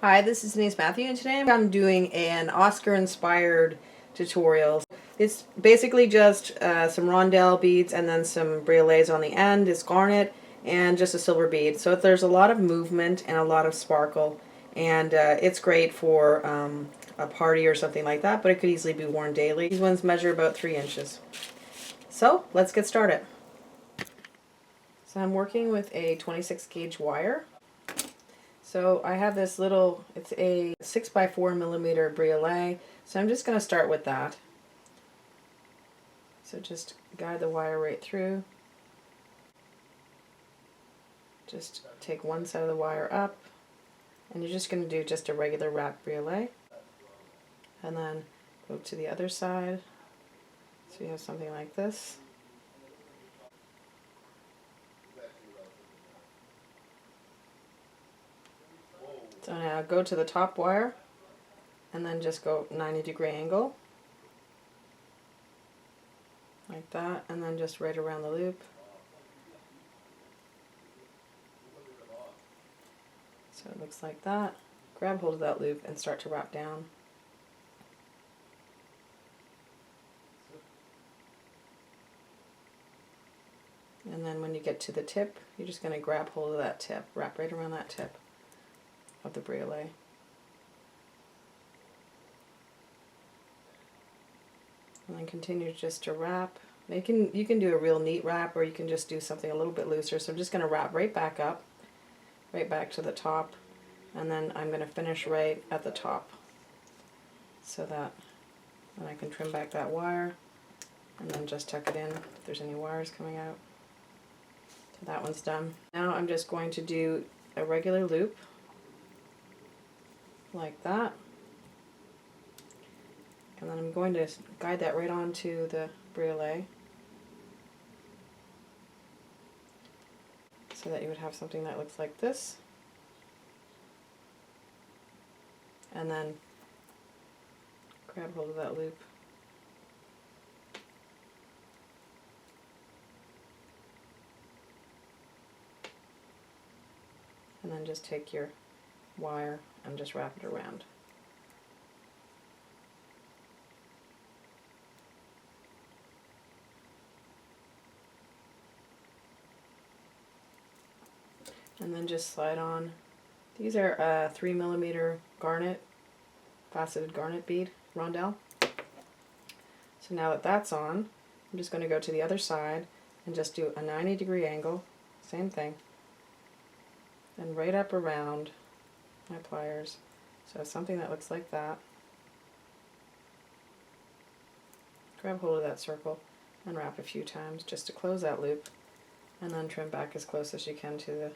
Hi, this is Denise Mathew, and today I'm doing an Oscar-inspired tutorial. It's basically just some rondelle beads and then some briolets on the end. It's garnet and just a silver bead. So there's a lot of movement and a lot of sparkle, and it's great for a party or something like that, but it could easily be worn daily. These ones measure about 3 inches. So let's get started. So I'm working with a 26 gauge wire. So I have this little, it's a 6x4mm briolet, so I'm just going to start with that. So just guide the wire right through. Just take one side of the wire up, and you're just going to do just a regular wrap briolet. And then go to the other side, so you have something like this. So now go to the top wire, and then just go 90-degree angle, like that, and then just right around the loop. So it looks like that. Grab hold of that loop and start to wrap down. And then when you get to the tip, you're just going to grab hold of that tip, wrap right around that tip of the briolet. And then continue just to wrap. You can do a real neat wrap, or you can just do something a little bit looser. So I'm just going to wrap right back up, right back to the top, and then I'm going to finish right at the top, so that then I can trim back that wire, and then just tuck it in if there's any wires coming out. So that one's done. Now I'm just going to do a regular loop, like that. And then I'm going to guide that right onto the briolet, so that you would have something that looks like this. And then grab hold of that loop. And then just take your wire and just wrap it around. And then just slide on. These are 3mm garnet, faceted garnet bead rondelle. So now that that's on, I'm just going to go to the other side and just do a 90-degree angle, same thing, and right up around my pliers. So something that looks like that. Grab hold of that circle and wrap a few times just to close that loop, and then trim back as close as you can to the.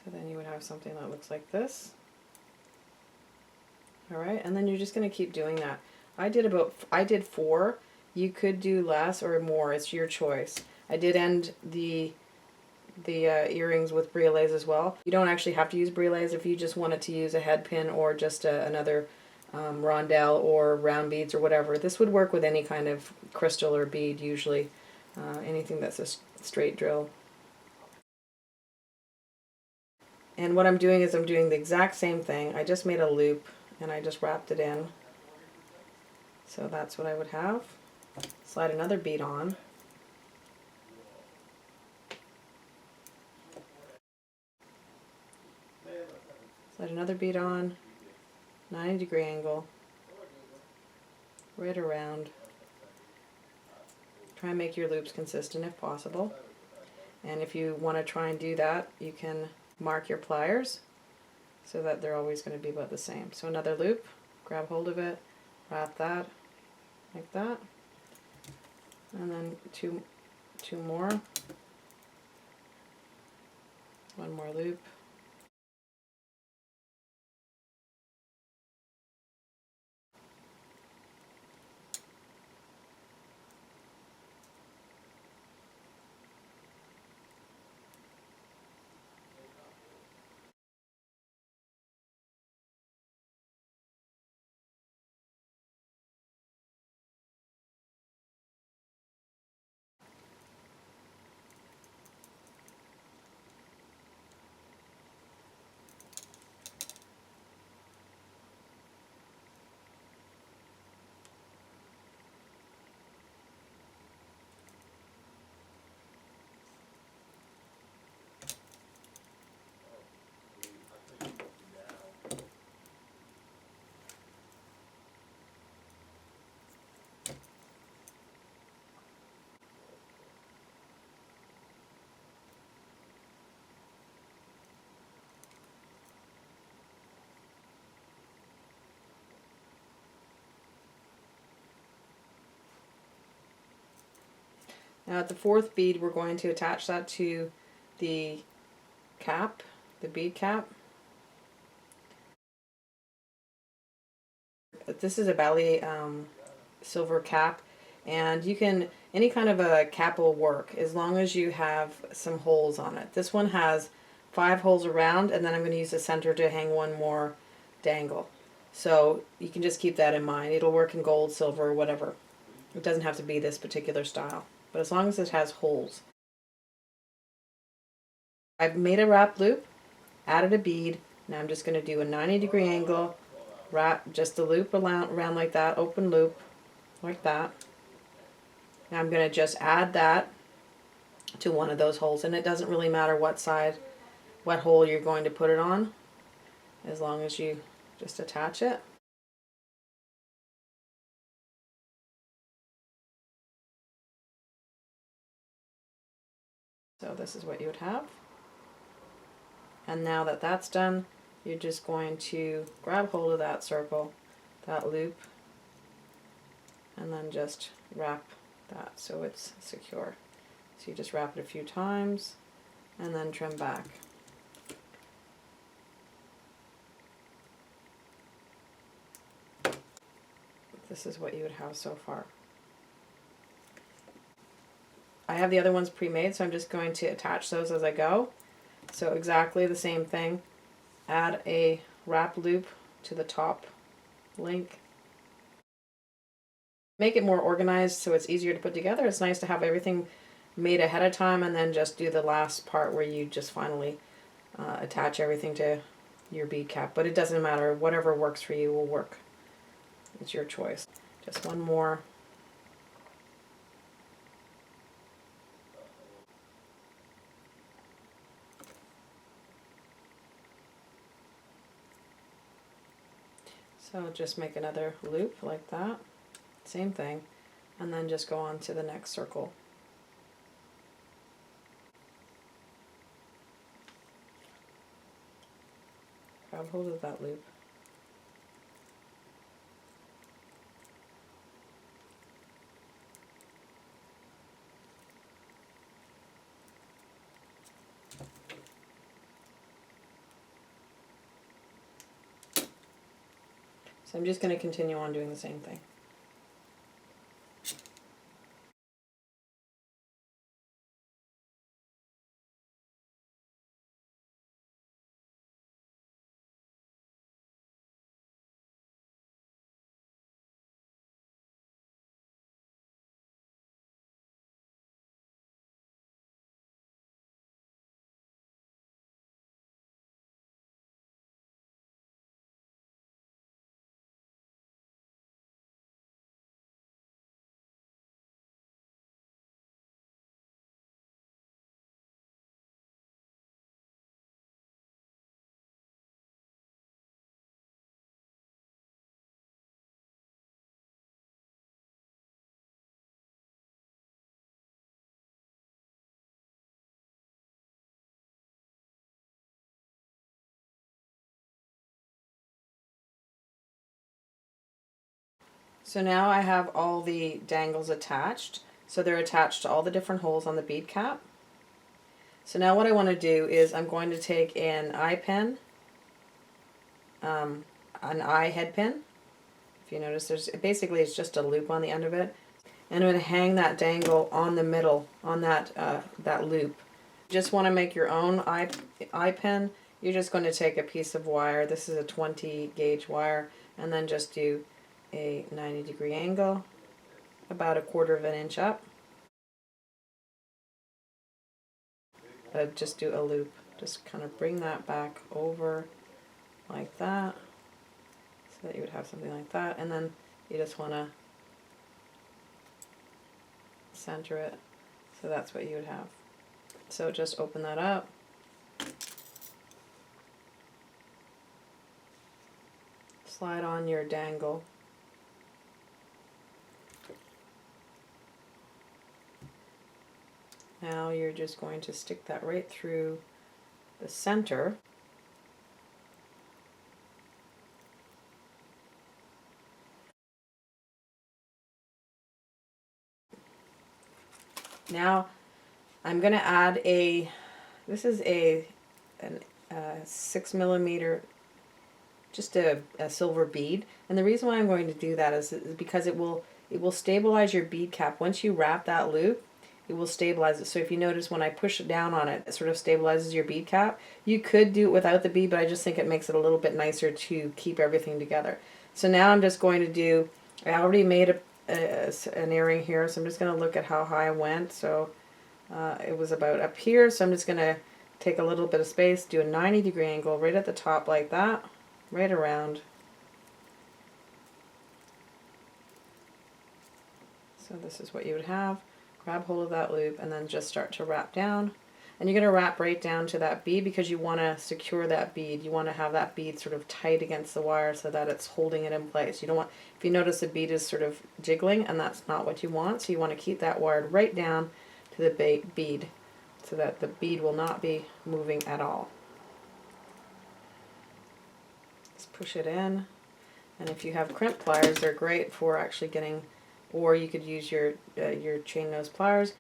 So then you would have something that looks like this. Alright, and then you're just going to keep doing that. I did 4. You could do less or more, it's your choice. I did end the earrings with briolets as well. You don't actually have to use briolets if you just wanted to use a head pin or just another rondelle or round beads or whatever. This would work with any kind of crystal or bead usually, anything that's a straight drill. And what I'm doing is I'm doing the exact same thing. I just made a loop and I just wrapped it in. So that's what I would have. Slide another bead on. Slide another bead on, 90-degree angle, right around. Try and make your loops consistent if possible. And if you want to try and do that, you can mark your pliers so that they're always going to be about the same. So another loop, grab hold of it, wrap that, like that, and then two more, one more loop. Now at the fourth bead, we're going to attach that to the cap, the bead cap. This is a belly silver cap, and you can, any kind of a cap will work as long as you have some holes on it. This one has 5 holes around, and then I'm going to use the center to hang one more dangle. So you can just keep that in mind. It'll work in gold, silver, whatever. It doesn't have to be this particular style, but as long as it has holes. I've made a wrap loop, added a bead. Now I'm just going to do a 90-degree angle, wrap just a loop around like that, open loop like that. Now I'm going to just add that to one of those holes, and it doesn't really matter what side, what hole you're going to put it on, as long as you just attach it. So this is what you would have. And now that that's done, you're just going to grab hold of that circle, that loop, and then just wrap that so it's secure. So you just wrap it a few times and then trim back. This is what you would have so far. I have the other ones pre-made, so I'm just going to attach those as I go. So exactly the same thing. Add a wrap loop to the top link. Make it more organized so it's easier to put together. It's nice to have everything made ahead of time and then just do the last part where you just finally attach everything to your bead cap. But it doesn't matter. Whatever works for you will work. It's your choice. Just one more. So just make another loop like that, same thing, and then just go on to the next circle. Grab hold of that loop. So I'm just going to continue on doing the same thing. So now I have all the dangles attached. So they're attached to all the different holes on the bead cap. So now what I want to do is I'm going to take an eye pin, an eye head pin. If you notice, there's basically it's just a loop on the end of it. And I'm going to hang that dangle on the middle, on that that loop. You just want to make your own eye pin. You're just going to take a piece of wire. This is a 20 gauge wire, and then just do a 90-degree angle, about 1/4 inch up. Just do a loop. Just kind of bring that back over like that, so that you would have something like that, and then you just want to center it, so that's what you would have. So just open that up. Slide on your dangle. Now you're just going to stick that right through the center. Now I'm going to add this is a 6mm, just a silver bead. And the reason why I'm going to do that is because it will stabilize your bead cap. Once you wrap that loop, it will stabilize it. So if you notice when I push it down on it, it sort of stabilizes your bead cap. You could do it without the bead, but I just think it makes it a little bit nicer to keep everything together. So now I'm just going to do, I already made an earring here, so I'm just going to look at how high I went. So it was about up here, so I'm just going to take a little bit of space, do a 90-degree angle right at the top like that, right around. So this is what you would have. Grab hold of that loop and then just start to wrap down. And you're going to wrap right down to that bead because you want to secure that bead. You want to have that bead sort of tight against the wire so that it's holding it in place. You don't want, if you notice the bead is sort of jiggling, and that's not what you want, so you want to keep that wired right down to the bead so that the bead will not be moving at all. Just push it in, and if you have crimp pliers, they're great for actually getting, or you could use your chain nose pliers.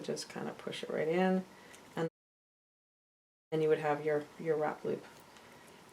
Just kind of push it right in, and then you would have your wrap loop.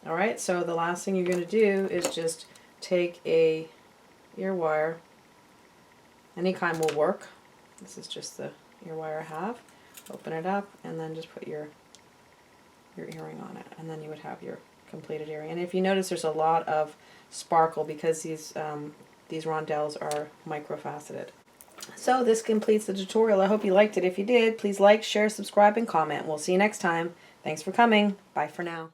Alright, so the last thing you're going to do is just take a ear wire. Any kind will work. This is just the ear wire I have. Open it up and then just put your earring on it, and then you would have your completed earring. And if you notice, there's a lot of sparkle because these rondelles are microfaceted. So this completes the tutorial. I hope you liked it. If you did, please like, share, subscribe, and comment. We'll see you next time. Thanks for coming. Bye for now.